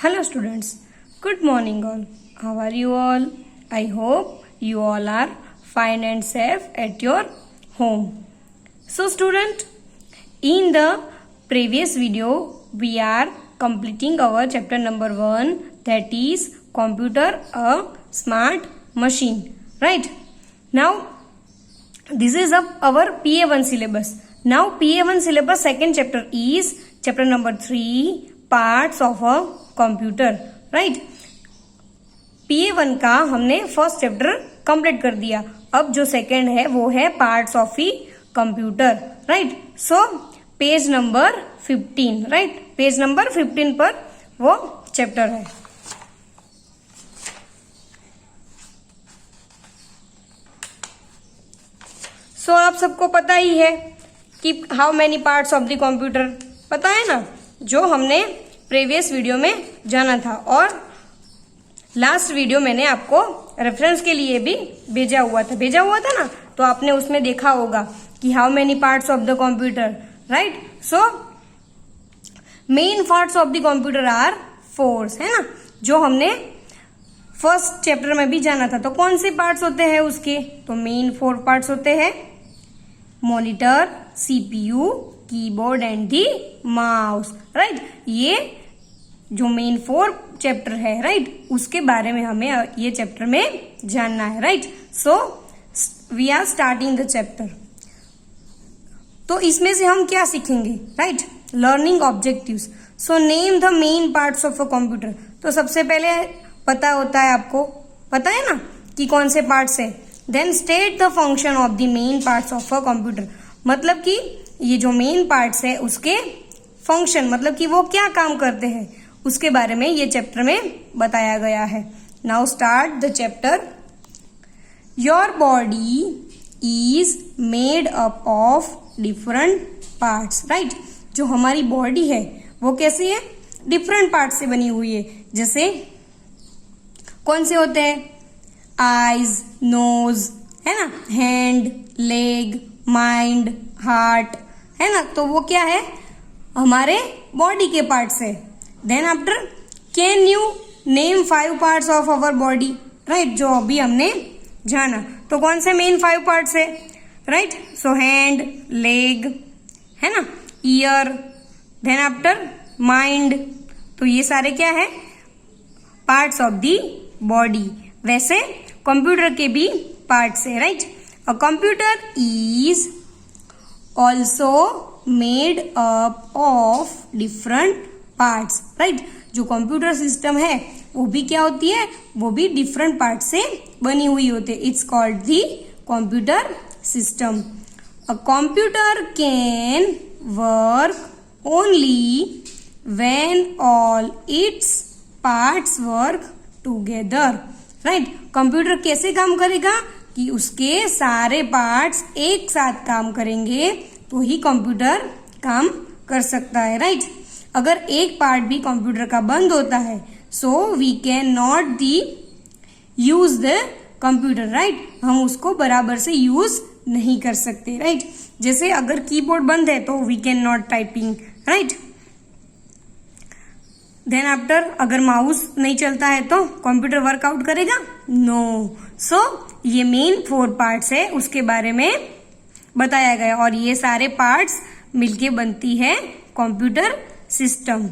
Hello students, good morning all. How are you all? I hope you all are fine and safe at your home. So student, in the previous video we are completing our chapter number 1, that is computer a smart machine, right? Now this is our PA1 syllabus. Now PA1 syllabus second chapter is chapter number 3, parts of a computer, right. PA1 का हमने first chapter complete कर दिया। अब जो second है वो है parts of E computer, right. So page number 15, right, page number 15 पर वो चैप्टर है। सो आप सबको पता ही है कि how many parts of the computer, पता है ना, जो हमने प्रीवियस वीडियो में जाना था। और लास्ट वीडियो मैंने आपको रेफरेंस के लिए भी भेजा हुआ था ना, तो आपने उसमें देखा होगा कि how many parts of the computer, right. So main parts of the computer are 4, है ना, जो हमने फर्स्ट चैप्टर में भी जाना था। तो कौन से पार्ट्स होते हैं उसके? तो मेन 4 पार्ट्स होते हैं, monitor, CPU, keyboard and the mouse, right. ये जो मेन 4 चैप्टर है, राइट, उसके बारे में हमें ये चैप्टर में जानना है, right. So we are starting the chapter. तो इसमें से हम क्या सीखेंगे, right, learning objectives. So name the main parts of a computer. तो सबसे पहले पता होता है, आपको पता है ना कि कौन से पार्ट्स है। Then state the function of the main parts of a computer, मतलब कि ये जो मेन पार्ट्स है उसके फंक्शन, मतलब कि वो क्या काम करते हैं, उसके बारे में ये चैप्टर में बताया गया है। Now start the chapter. Your body is made up of different parts, right. जो हमारी बॉडी है वो कैसी है? डिफरेंट पार्ट्स से बनी हुई है। जैसे कौन से होते हैं? आईज, नोज, है ना, हैंड, लेग, माइंड, हार्ट, है ना। तो वो क्या है? हमारे बॉडी के पार्ट्स है। Then after, can you name 5 parts of our body, right, जो अभी हमने जाना। तो कौन से मेन 5 पार्ट्स है, राइट। सो हैंड, लेग, है ना, ईयर, देन आफ्टर माइंड। तो ये सारे क्या है? Parts of the body. वैसे कंप्यूटर के भी पार्ट्स है, right. A computer is also made up of different parts, right. जो कंप्यूटर सिस्टम है वो भी क्या होती है? वो भी डिफरेंट पार्ट से बनी हुई होती है। It's called the computer system. A computer can work only when all its parts work together, right. Computer कैसे काम करेगा? कि उसके सारे पार्ट्स एक साथ काम करेंगे तो ही कंप्यूटर काम कर सकता है, राइट। अगर एक पार्ट भी कंप्यूटर का बंद होता है, so we can not the use the computer, right. हम उसको बराबर से यूज नहीं कर सकते, राइट। जैसे अगर कीबोर्ड बंद है तो we can not typing, right. Then after, अगर माउस नहीं चलता है तो कंप्यूटर वर्कआउट करेगा? नो। सो ये मेन 4 पार्ट्स है, उसके बारे में बताया गया। और ये सारे पार्ट्स मिलके बनती है computer system.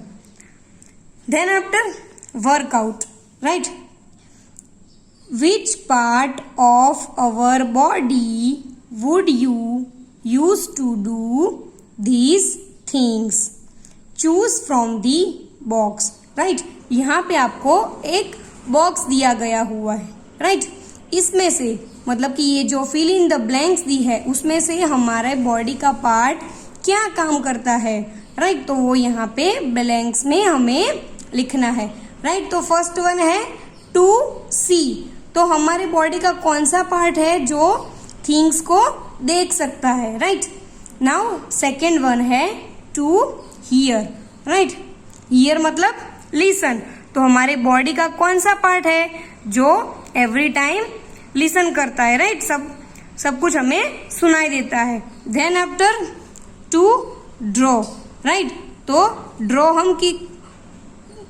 Then after, workout, right. Which part of our body would you use to do these things? Choose from the box, right. यहाँ पे आपको एक बॉक्स दिया गया हुआ है, राइट। इसमें से, मतलब कि ये जो फिल इन द ब्लैंक्स दी है उसमें से हमारे बॉडी का पार्ट क्या काम करता है, राइट। तो वो यहाँ पे ब्लैंक्स में हमें लिखना है, राइट। तो फर्स्ट वन है टू सी। तो हमारे बॉडी का कौन सा पार्ट है जो थिंग्स को देख सकता है, राइट। नाउ सेकेंड वन है टू हियर, राइट। हियर मतलब लिसन। तो हमारे बॉडी का कौन सा पार्ट है जो एवरी टाइम लिसन करता है, राइट। सब कुछ हमें सुनाई देता है। Then after, to draw, right. तो ड्रॉ हम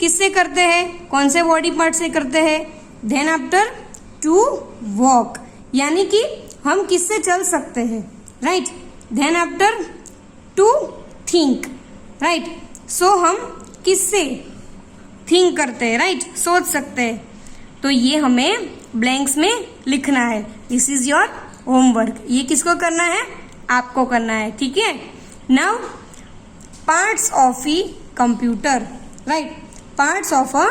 किससे करते हैं, कौन से बॉडी पार्ट से करते हैं? देन आफ्टर टू वॉक, यानी कि हम किससे चल सकते हैं, right? Then after to think, right? So हम किससे थिंक करते हैं, राइट? सोच सकते हैं। तो ये हमें ब्लैंक्स में लिखना है। This is your homework. ये किसको करना है? आपको करना है, ठीक है? Now parts of E computer, right? Parts of a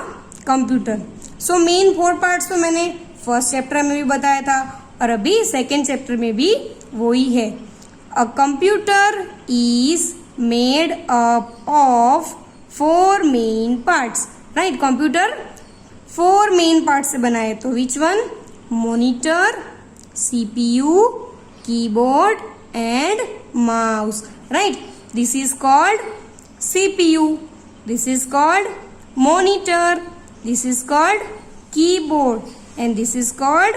computer. So main 4 parts तो मैंने फर्स्ट चैप्टर में भी बताया था और अभी सेकेंड चैप्टर में भी वो ही है। A computer is made up of 4 main parts, right? Computer 4 main part से बना है। तो which one? Monitor, CPU, keyboard and mouse, right? This is called CPU, this is called monitor, this is called keyboard and this is called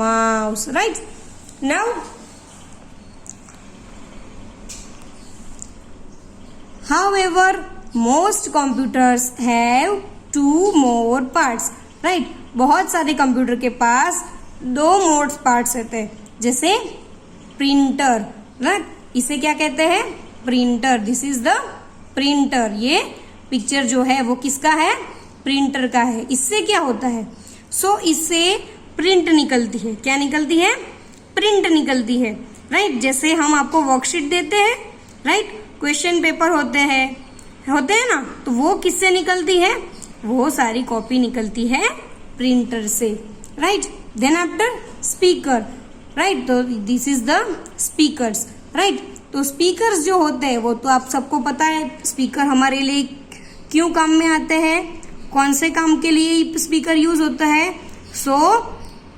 mouse, right? Now however most computers have 2 more parts, right? बहुत सारे computer के पास 2 mode parts रहते हैं, जैसे printer, right? इसे क्या कहते हैं? Printer. This is the printer. ये पिक्चर जो है वो किसका है? प्रिंटर का है। इससे क्या होता है? इससे प्रिंट निकलती है। क्या निकलती है? प्रिंट निकलती है, राइट? जैसे हम आपको वर्कशीट देते हैं, राइट? क्वेश्चन पेपर होते हैं ना, तो वो किससे निकलती है? वो सारी कॉपी निकलती है प्रिंटर से, right? Then after speaker, right? तो this is the speakers, right? तो स्पीकर्स जो होते हैं वो तो आप सबको पता है, स्पीकर हमारे लिए क्यों काम में आते हैं, कौन से काम के लिए स्पीकर यूज होता है?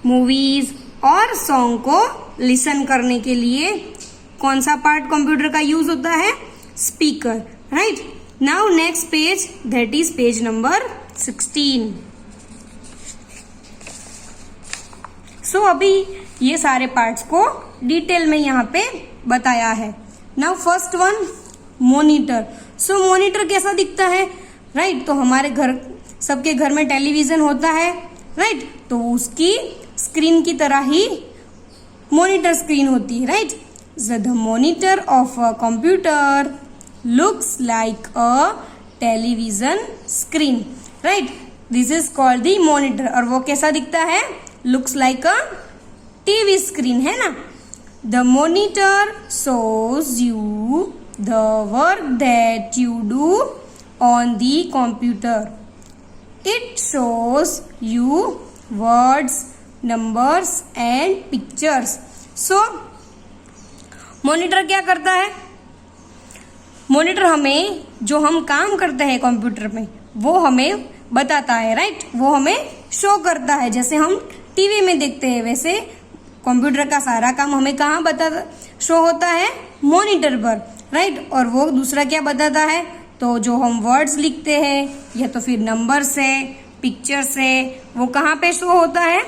मूवीज और सॉन्ग को लिसन करने के लिए कौन सा पार्ट कंप्यूटर का यूज होता है? Speaker, right? Now next page, that is page number 16। अभी ये सारे पार्ट्स को डिटेल में यहाँ पे बताया है। Now first one, monitor. Monitor कैसा दिखता है, राइट? तो हमारे घर, सबके घर में टेलीविजन होता है, राइट? तो उसकी स्क्रीन की तरह ही मॉनिटर स्क्रीन होती है, right? The monitor of a computer looks like a television screen, right? This is called the monitor. और वो कैसा दिखता है? Looks like a TV screen, है ना? The monitor shows you the work that you do on the computer. It shows you words, numbers and pictures. Monitor क्या करता है? मॉनिटर हमें जो हम काम करते हैं कंप्यूटर में वो हमें बताता है, राइट? वो हमें शो करता है। जैसे हम टीवी में देखते हैं वैसे कंप्यूटर का सारा काम हमें कहाँ शो होता है? मॉनिटर पर, राइट? और वो दूसरा क्या बताता है? तो जो हम वर्ड्स लिखते हैं या तो फिर नंबर से, पिक्चर से, वो कहाँ पे शो होता है?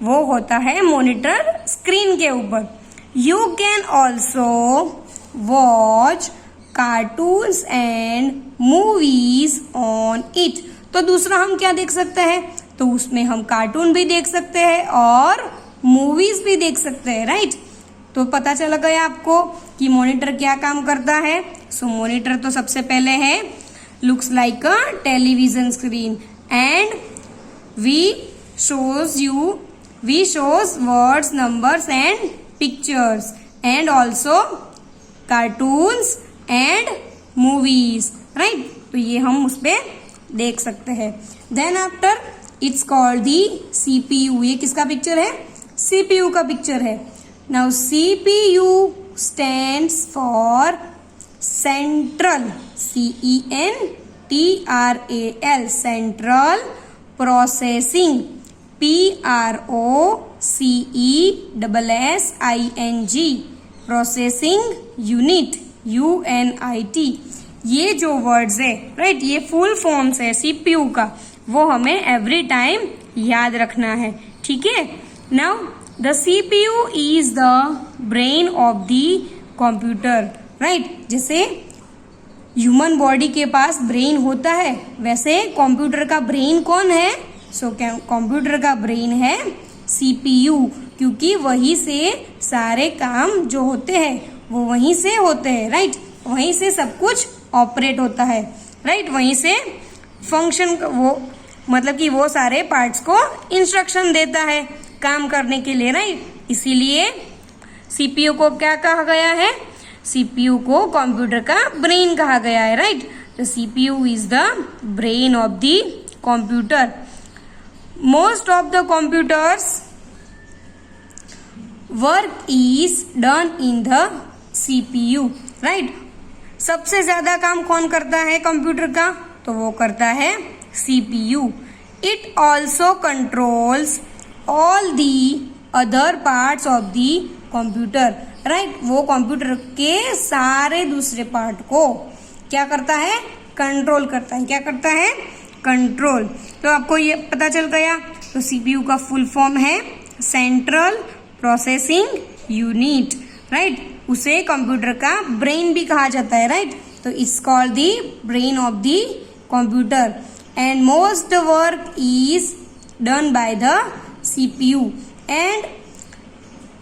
वो होता है मॉनिटर स्क्रीन के ऊपर। You can also watch cartoons and movies on it. तो दूसरा हम क्या देख सकते हैं? तो उसमें हम कार्टून भी देख सकते हैं और मूवीज भी देख सकते हैं, राइट? तो पता चल गया आपको कि मॉनिटर क्या काम करता है। मॉनिटर तो सबसे पहले है looks like a television screen and we shows words, numbers and pictures and also cartoons and movies, right? तो ये हम उस पे देख सकते हैं। Then after it's called the CPU। ये किसका पिक्चर है? CPU का पिक्चर है। Now CPU stands for central, CENTRAL, central processing, PROCESSING, processing unit, UNIT। ये जो वर्ड्स है, राइट, ये फुल फॉर्म्स है CPU का, वो हमें एवरी टाइम याद रखना है, ठीक है। Now the CPU is the brain of the computer, right. जैसे ह्यूमन बॉडी के पास ब्रेन होता है, वैसे कंप्यूटर का ब्रेन कौन है? सो कंप्यूटर का ब्रेन है CPU, क्योंकि वहीं से सारे काम जो होते हैं वो वहीं से होते हैं, राइट। वहीं से सब कुछ ऑपरेट होता है, राइट। वहीं से फंक्शन वो मतलब कि वो सारे पार्ट्स को इंस्ट्रक्शन देता है काम करने के लिए, राइट। इसीलिए CPU को क्या कहा गया है? CPU को कंप्यूटर का ब्रेन कहा गया है, राइट। तो CPU is the brain of the computer. Most of the computers work is done in the CPU, right. सबसे ज्यादा काम कौन करता है कंप्यूटर का? तो वो करता है CPU. It also controls all the other parts of the computer, right? वो कंप्यूटर के सारे दूसरे पार्ट को क्या करता है? कंट्रोल करता है। क्या करता है? कंट्रोल। तो आपको ये पता चल गया। तो CPU का फुल फॉर्म है सेंट्रल प्रोसेसिंग यूनिट, राइट। उसे कंप्यूटर का ब्रेन भी कहा जाता है, राइट। तो it's called the brain of the computer and most work is done by the CPU and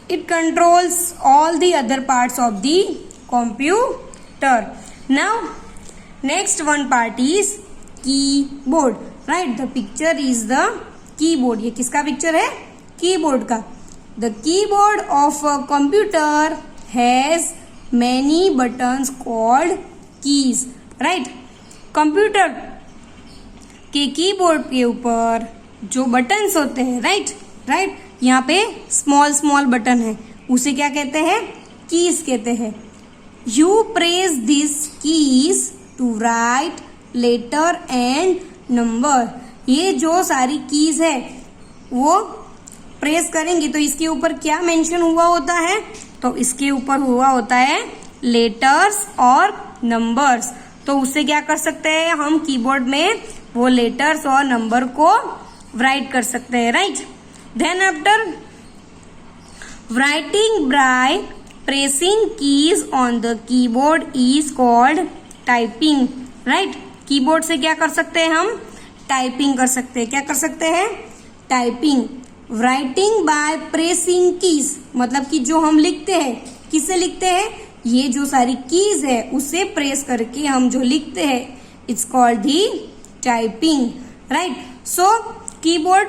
it controls all the other parts of the computer. Now next one part is keyboard, right? The picture is the keyboard. ये किसका picture है? Keyboard का। The keyboard of a computer has many buttons called keys, right? Computer के keyboard के ऊपर जो buttons होते हैं, राइट, यहाँ पे स्मॉल बटन है, उसे क्या कहते हैं? कीज कहते हैं। You press this keys to write letter and number. ये जो सारी कीज है वो प्रेस करेंगे तो इसके ऊपर क्या मेंशन हुआ होता है? तो इसके ऊपर हुआ होता है लेटर्स और नंबर्स। तो उससे क्या कर सकते हैं हम? कीबोर्ड में वो लेटर्स और नंबर को राइट कर सकते हैं, right. Then after writing by pressing keys on the keyboard is called typing, right. Keyboard से क्या कर सकते हैं हम? टाइपिंग कर सकते हैं। क्या कर सकते हैं? Typing. Writing by pressing keys मतलब कि जो हम लिखते हैं, किससे लिखते हैं? ये जो सारी कीज है उसे प्रेस करके हम जो लिखते हैं, it's called the typing, right. So keyboard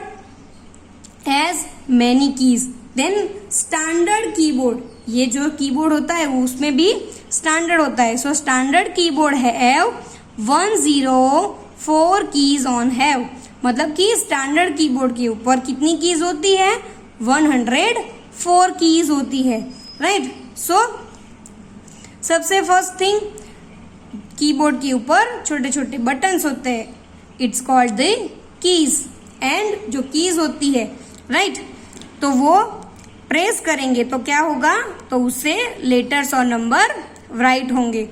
has many keys. Then standard keyboard, ये जो कीबोर्ड होता है वो उसमें भी स्टैंडर्ड होता है। So standard keyboard have 104 keys on have, मतलब कि स्टैंडर्ड कीबोर्ड के ऊपर कितनी कीज होती है? 104 कीज होती है, राइट। सो सबसे फर्स्ट थिंग, कीबोर्ड के ऊपर छोटे छोटे बटन्स होते हैं, it's called the keys. And जो कीज होती है, राइट, तो वो प्रेस करेंगे तो क्या होगा? तो उससे लेटर्स और नंबर राइट होंगे।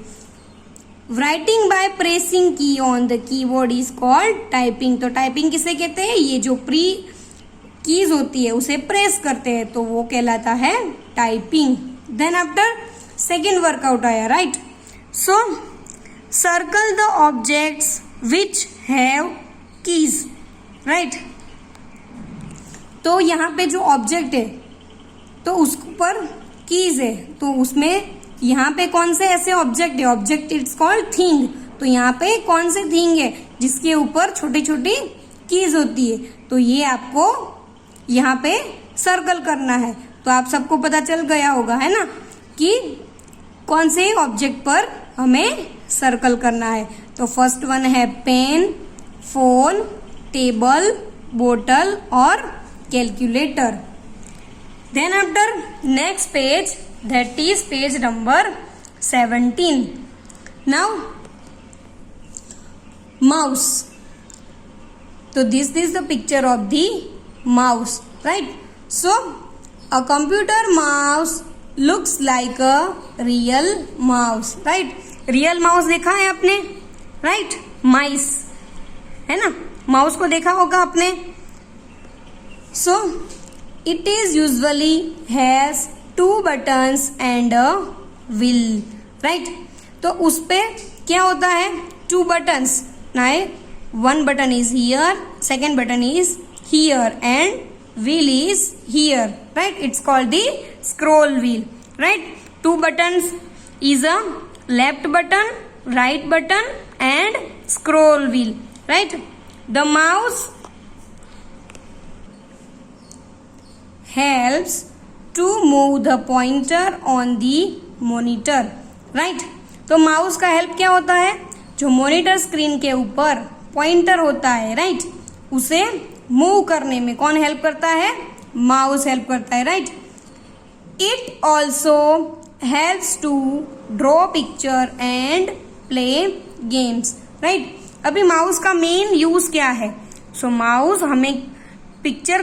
राइटिंग बाय प्रेसिंग की on the keyboard is called typing. तो टाइपिंग किसे कहते हैं? ये जो प्री कीज होती है उसे प्रेस करते हैं तो वो कहलाता है typing. Then after second workout आया, right. So circle the objects which have keys, right. तो यहाँ पे जो ऑब्जेक्ट है तो उस पर कीज है, तो उसमें यहाँ पे कौन से ऐसे ऑब्जेक्ट है? Object it's called thing. तो यहाँ पे कौन से थिंग है जिसके ऊपर छोटी छोटी कीज होती है? तो ये आपको यहाँ पे सर्कल करना है। तो आप सबको पता चल गया होगा, है ना, कि कौन से ऑब्जेक्ट पर हमें सर्कल करना है। तो फर्स्ट वन है पेन, फोन, टेबल, बोतल और calculator. Then after next page, that is page number 17. Now mouse. So this is the picture of the mouse, right? So a computer mouse looks like a real mouse, right? Real mouse देखा है आपने, right? Mice, है ना, mouse को देखा होगा आपने। So it is usually has 2 buttons and a wheel, right? तो उस पे क्या होता है, 2 buttons. Now 1 button is here, second button is here, and wheel is here, right? It's called the scroll wheel, right? 2 buttons is a left button, right button, and scroll wheel, right? The mouse helps to move the pointer on the monitor, right? तो mouse का help क्या होता है, जो monitor screen के ऊपर pointer होता है, राइट, उसे मूव करने में कौन हेल्प करता है, माउस हेल्प करता है, right. It also helps to draw picture and play games, right. अभी माउस का मेन यूज क्या है, सो माउस हमें पिक्चर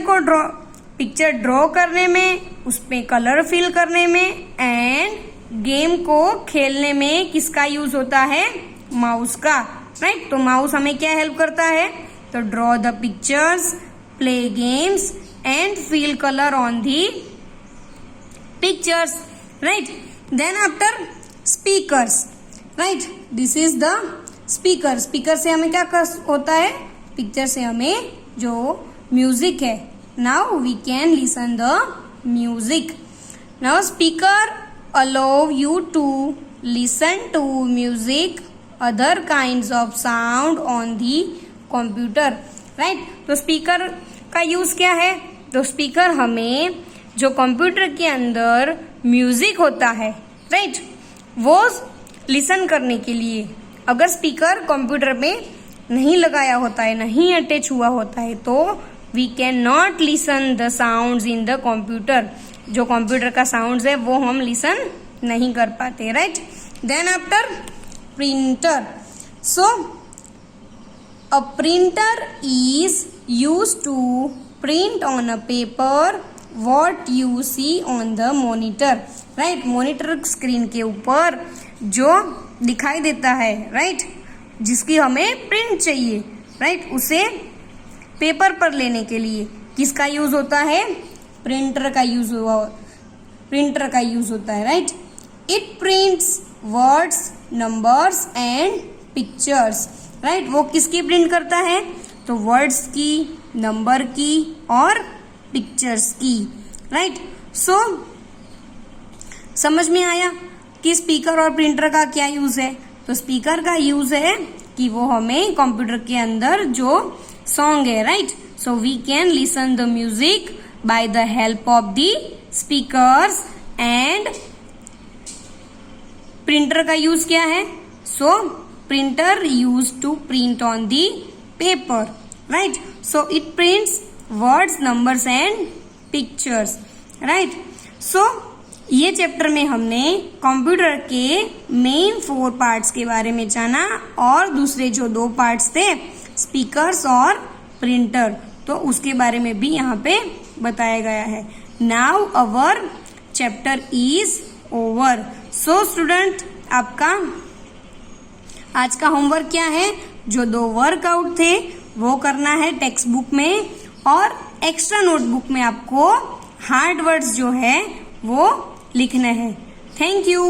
ड्रॉ करने में, उसमें कलर फिल करने में एंड गेम को खेलने में किसका यूज होता है, माउस का, राइट. तो माउस हमें क्या हेल्प करता है, तो draw the pictures, play games and fill colour on the pictures, right. Then after speakers, right, this is the speaker. Speaker से हमें क्या होता है, पिक्चर से हमें जो म्यूजिक है, now we can listen the music. Now speaker allow you to listen to music, other kinds of sound on the computer, right. तो स्पीकर का यूज क्या है, तो स्पीकर हमें जो कंप्यूटर के अंदर म्यूजिक होता है, राइट, वो लिसन करने के लिए, अगर स्पीकर कंप्यूटर में नहीं लगाया होता है, नहीं अटैच हुआ होता है, तो we can not listen the sounds in the computer. जो कंप्यूटर का साउंड्स है वो हम लिसन नहीं कर पाते, right. Then after printer. So a printer is use to print on a paper what you see on the monitor, right. Monitor screen के ऊपर जो दिखाई देता है, राइट, जिसकी हमें प्रिंट चाहिए, राइट, उसे पेपर पर लेने के लिए किसका यूज होता है, प्रिंटर का यूज होता है, right. It prints words, numbers and pictures, right. वो किसकी प्रिंट करता है, तो वर्ड्स की, नंबर की और पिक्चर्स की, राइट. सो समझ में आया कि स्पीकर और प्रिंटर का क्या यूज है. तो स्पीकर का यूज है कि वो हमें कंप्यूटर के अंदर जो सॉन्ग है, right, so we can listen the music by the help of the speakers. and printer का यूज क्या है, so printer used to print on the paper, right, so it prints words, numbers and pictures, right. so ये chapter में हमने computer के main 4 parts के बारे में जाना और दूसरे जो 2 पार्ट्स थे स्पीकर्स और प्रिंटर, तो उसके बारे में भी यहाँ पे बताया गया है. Now our chapter is over. So student, आपका आज का होमवर्क क्या है, जो 2 वर्कआउट थे वो करना है टेक्स्ट बुक में, और एक्स्ट्रा नोटबुक में आपको हार्ड वर्ड्स जो है वो लिखना है. Thank you.